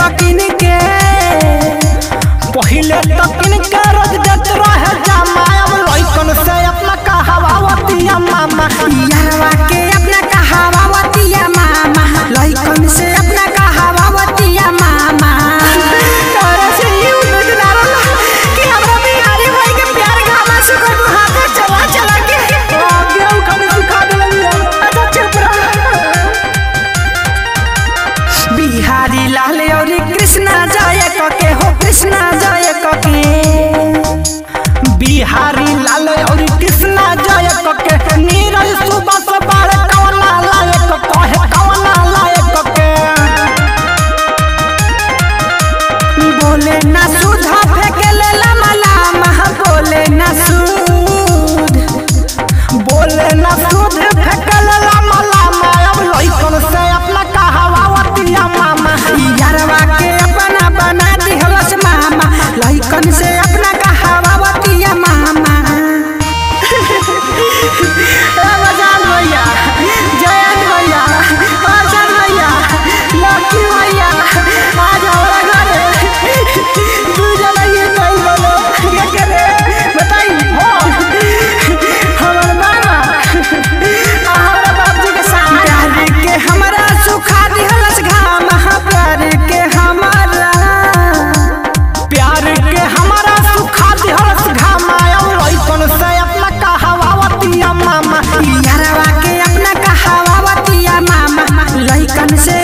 तकिन के पहिले तकिन के रोज देत रहे जामा अब लइकन से अपना कहावतिया मामा यारवा के अपना कहावतिया मामा लइकन से अपना कहावतिया मामा तोरे से ही उम्मीद ना रहा कि हमरा बिहारी भाई के प्यार गामा से कोई हाथ चला चला के आगे उखाड़ सुखा देलनी अच्छा चुप रह। बिहारी लाल और कृष्णा जय कके हो कृष्णा जय कके बिहारी लाल और कृष्णा जय कके नीरज सुबह से बारे कवना लायक कहे कवना लायक के बोले ना सुधा फेंके ले लमलामा बोले ना सूद बोले ना सूद फेंकल लामा लामा अब लइकन से अपना कहावतिया मामा यारवा के अपना बना दिहलस मामा लइकन से अपना कहावतिया मामा रमजान भैया जयंत भैया अर्जन भैया लक्ष्मी भैया आज हमारा घर दू जना ये नहीं बोलो क्या करे बताई हो हमारा मामा हमारा बाबू के साथ प्यार के हमारा सुखा दिहलस घाम प्यार के हमारा सुखा दिहलस घामा लइकन से अपना कहावतिया मामा यारवा के अपना कहावतिया मामा लइकन से